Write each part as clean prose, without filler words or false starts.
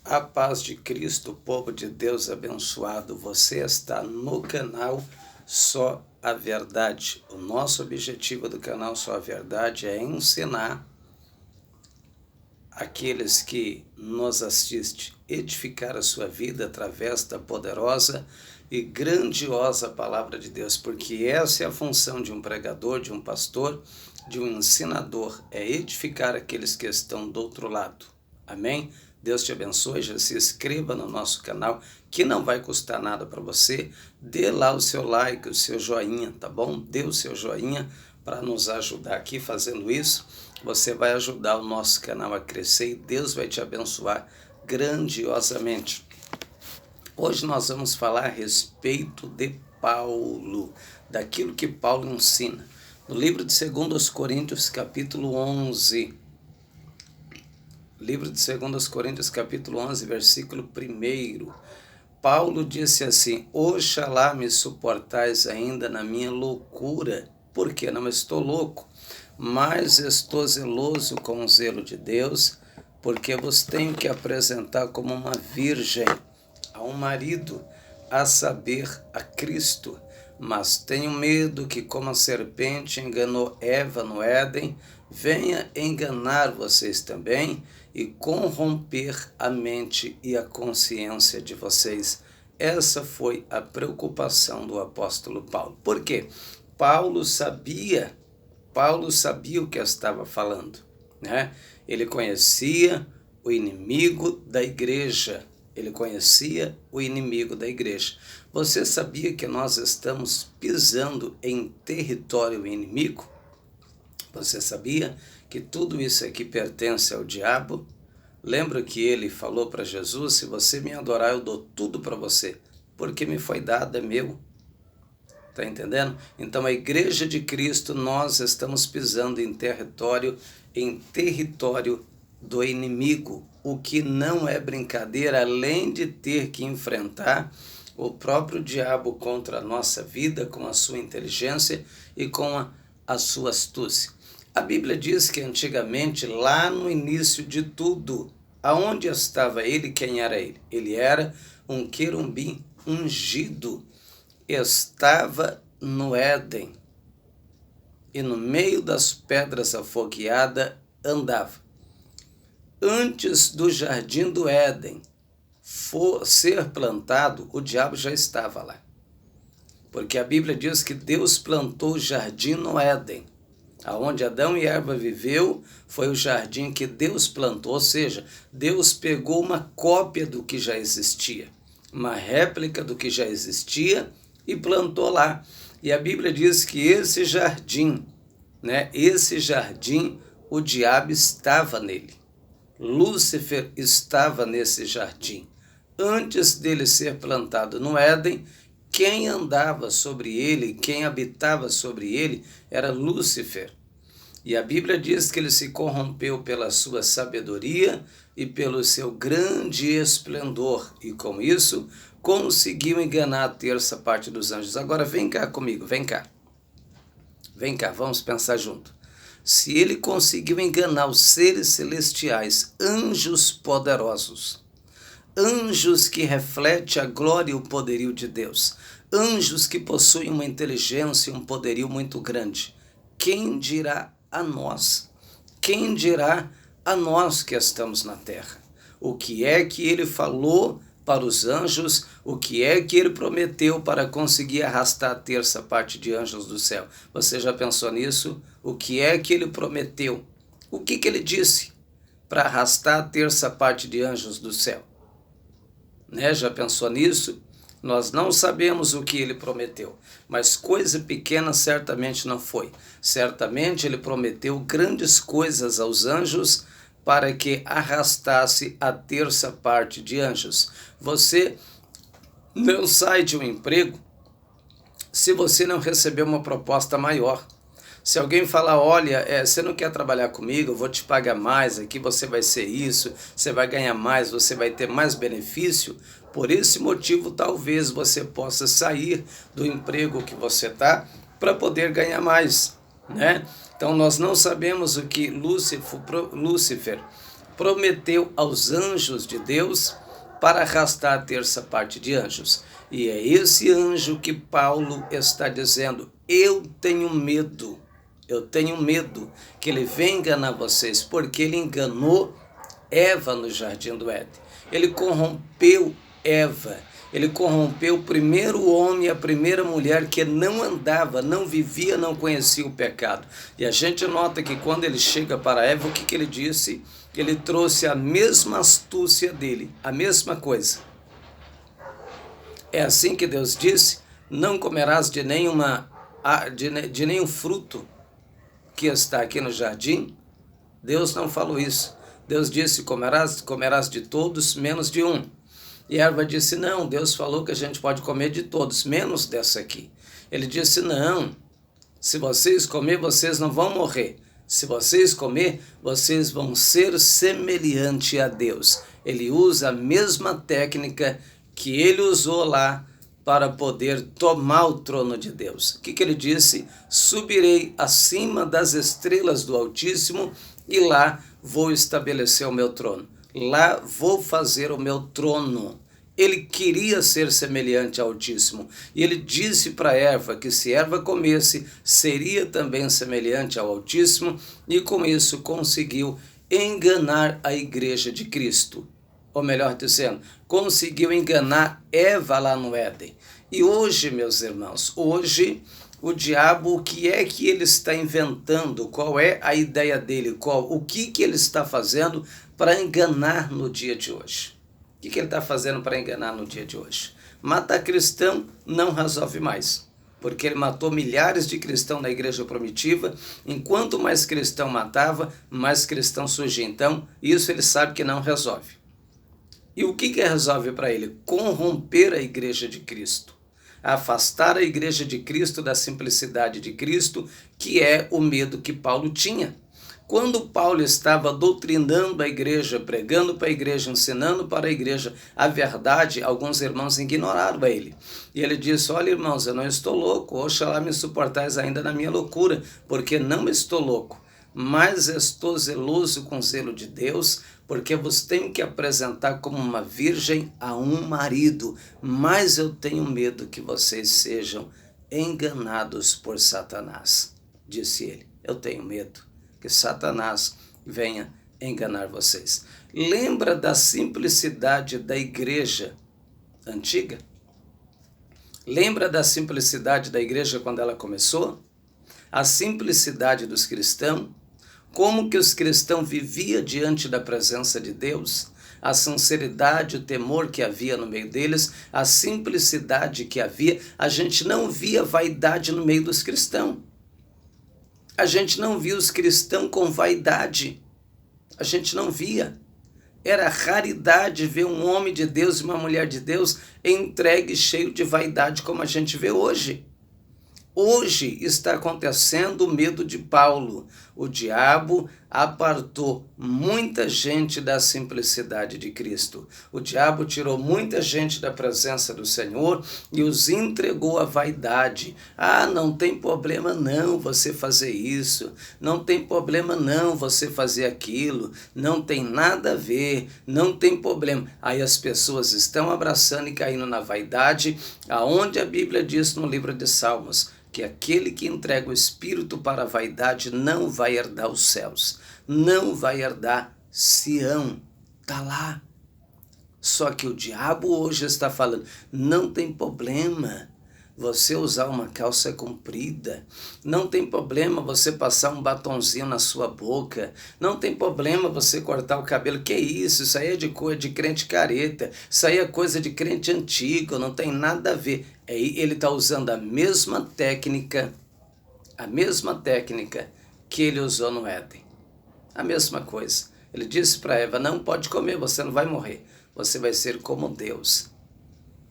A paz de Cristo, povo de Deus abençoado, você está no canal Só a Verdade. O nosso objetivo do canal Só a Verdade é ensinar aqueles que nos assistem, edificar a sua vida através da poderosa e grandiosa palavra de Deus, porque essa é a função de um pregador, de um pastor, de um ensinador, é edificar aqueles que estão do outro lado. Amém? Deus te abençoe, já se inscreva no nosso canal, que não vai custar nada para você. Dê lá o seu like, o seu joinha, tá bom? Dê o seu joinha para nos ajudar aqui fazendo isso. Você vai ajudar o nosso canal a crescer e Deus vai te abençoar grandiosamente. Hoje nós vamos falar a respeito de Paulo, daquilo que Paulo ensina. No livro de 2 Coríntios, capítulo 11, livro de 2 Coríntios, capítulo 11, versículo 1, Paulo disse assim: Oxalá me suportais ainda na minha loucura, porque não estou louco, mas estou zeloso com o zelo de Deus, porque vos tenho que apresentar como uma virgem a um marido, a saber, a Cristo. Mas tenho medo que, como a serpente enganou Eva no Éden, venha enganar vocês também e corromper a mente e a consciência de vocês. Essa foi a preocupação do apóstolo Paulo. Por quê? Paulo sabia o que estava falando, né? Ele conhecia o inimigo da igreja. Você sabia que nós estamos pisando em território inimigo? Você sabia que tudo isso aqui pertence ao diabo? Lembra que ele falou para Jesus: se você me adorar, eu dou tudo para você, porque me foi dado, é meu. Está entendendo? Então a igreja de Cristo, nós estamos pisando em território do inimigo, o que não é brincadeira, além de ter que enfrentar o próprio diabo contra a nossa vida, com a sua inteligência e com a sua astúcia. A Bíblia diz que antigamente, lá no início de tudo, aonde estava ele, quem era ele? Ele era um querubim ungido, estava no Éden e no meio das pedras afogueadas andava. Antes do jardim do Éden ser plantado, o diabo já estava lá. Porque a Bíblia diz que Deus plantou o jardim no Éden. Aonde Adão e Eva viveu foi o jardim que Deus plantou, ou seja, Deus pegou uma cópia do que já existia, uma réplica do que já existia e plantou lá. E a Bíblia diz que esse jardim, o diabo estava nele. Lúcifer estava nesse jardim. Antes dele ser plantado no Éden, quem andava sobre ele, quem habitava sobre ele, era Lúcifer. E a Bíblia diz que ele se corrompeu pela sua sabedoria e pelo seu grande esplendor. E com isso, conseguiu enganar a terça parte dos anjos. Agora vem cá comigo, vem cá. Vem cá, vamos pensar junto. Se ele conseguiu enganar os seres celestiais, anjos poderosos, anjos que refletem a glória e o poderio de Deus, anjos que possuem uma inteligência e um poderio muito grande, quem dirá a nós? Quem dirá a nós que estamos na terra? O que é que ele falou para os anjos? O que é que ele prometeu para conseguir arrastar a terça parte de anjos do céu? Você já pensou nisso? O que é que ele prometeu? O que ele disse para arrastar a terça parte de anjos do céu? Já pensou nisso? Nós não sabemos o que ele prometeu, mas coisa pequena certamente não foi. Certamente ele prometeu grandes coisas aos anjos para que arrastasse a terça parte de anjos. Você não sai de um emprego se você não receber uma proposta maior. Se alguém falar: olha, você não quer trabalhar comigo, eu vou te pagar mais, aqui você vai ser isso, você vai ganhar mais, você vai ter mais benefício, por esse motivo talvez você possa sair do emprego que você está para poder ganhar mais, né? Então nós não sabemos o que Lúcifer prometeu aos anjos de Deus para arrastar a terça parte de anjos. E é esse anjo que Paulo está dizendo: eu tenho medo que ele venha enganar vocês, porque ele enganou Eva no jardim do Éden. Ele corrompeu Eva. Ele corrompeu o primeiro homem e a primeira mulher que não andava, não vivia, não conhecia o pecado. E a gente nota que quando ele chega para Eva, o que ele disse? Ele trouxe a mesma astúcia dele, a mesma coisa. É assim que Deus disse: não comerás de nenhum fruto que está aqui no jardim. Deus não falou isso. Deus disse: comerás de todos, menos de um. E Eva disse: não, Deus falou que a gente pode comer de todos, menos dessa aqui. Ele disse: não, se vocês comer, vocês não vão morrer. Se vocês comer, vocês vão ser semelhante a Deus. Ele usa a mesma técnica que ele usou lá para poder tomar o trono de Deus. O que ele disse? Subirei acima das estrelas do Altíssimo e lá vou estabelecer o meu trono. Lá vou fazer o meu trono. Ele queria ser semelhante ao Altíssimo. E ele disse para Eva que se Eva comesse, seria também semelhante ao Altíssimo. E com isso conseguiu enganar a igreja de Cristo. Ou melhor dizendo, conseguiu enganar Eva lá no Éden. E hoje, meus irmãos, hoje o diabo, o que é que ele está inventando? Qual é a ideia dele? O que ele está fazendo para enganar no dia de hoje? O que ele está fazendo para enganar no dia de hoje? Matar cristão não resolve mais, porque ele matou milhares de cristãos na igreja primitiva. Enquanto mais cristão matava, mais cristão surgia. Então, isso ele sabe que não resolve. E o que resolve para ele? Corromper a igreja de Cristo. Afastar a igreja de Cristo da simplicidade de Cristo, que é o medo que Paulo tinha. Quando Paulo estava doutrinando a igreja, pregando para a igreja, ensinando para a igreja a verdade, alguns irmãos ignoraram ele. E ele disse: olha, irmãos, eu não estou louco, oxalá me suportais ainda na minha loucura, porque não estou louco, mas estou zeloso com o zelo de Deus, porque vos tenho que apresentar como uma virgem a um marido, mas eu tenho medo que vocês sejam enganados por Satanás, disse ele. Eu tenho medo que Satanás venha enganar vocês. Lembra da simplicidade da igreja antiga? Lembra da simplicidade da igreja quando ela começou? A simplicidade dos cristãos? Como que os cristãos viviam diante da presença de Deus? A sinceridade, o temor que havia no meio deles, a simplicidade que havia. A gente não via vaidade no meio dos cristãos. A gente não via os cristãos com vaidade. A gente não via. Era raridade ver um homem de Deus e uma mulher de Deus entregue, cheio de vaidade, como a gente vê hoje. Hoje está acontecendo o medo de Paulo. O diabo apartou muita gente da simplicidade de Cristo. O diabo tirou muita gente da presença do Senhor e os entregou à vaidade. Ah, não tem problema não você fazer isso. Não tem problema não você fazer aquilo. Não tem nada a ver. Não tem problema. Aí as pessoas estão abraçando e caindo na vaidade, aonde a Bíblia diz no livro de Salmos que aquele que entrega o espírito para a vaidade não vai herdar os céus, não vai herdar Sião. Está lá. Só que o diabo hoje está falando, não tem problema você usar uma calça comprida, não tem problema você passar um batonzinho na sua boca, não tem problema você cortar o cabelo. Que isso? Isso aí é de coisa de crente careta, isso aí é coisa de crente antigo, não tem nada a ver. Aí ele está usando a mesma técnica que ele usou no Éden. A mesma coisa. Ele disse para Eva, não pode comer, você não vai morrer, você vai ser como Deus.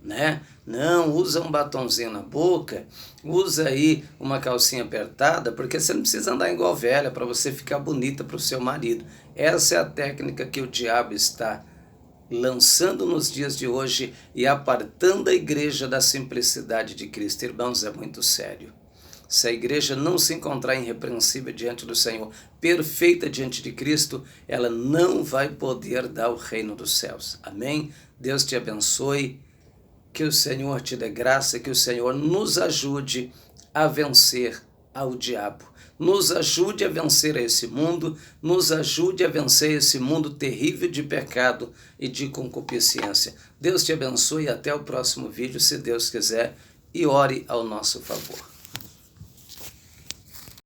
Né? Não, usa um batonzinho na boca, usa aí uma calcinha apertada, porque você não precisa andar igual velha para você ficar bonita para o seu marido. Essa é a técnica que o diabo está lançando nos dias de hoje e apartando a igreja da simplicidade de Cristo. Irmãos, é muito sério. Se a igreja não se encontrar irrepreensível diante do Senhor, perfeita diante de Cristo, ela não vai poder dar o reino dos céus. Amém? Deus te abençoe, que o Senhor te dê graça, que o Senhor nos ajude a vencer ao diabo. Nos ajude a vencer esse mundo, nos ajude a vencer esse mundo terrível de pecado e de concupiscência. Deus te abençoe e até o próximo vídeo, se Deus quiser, e ore ao nosso favor.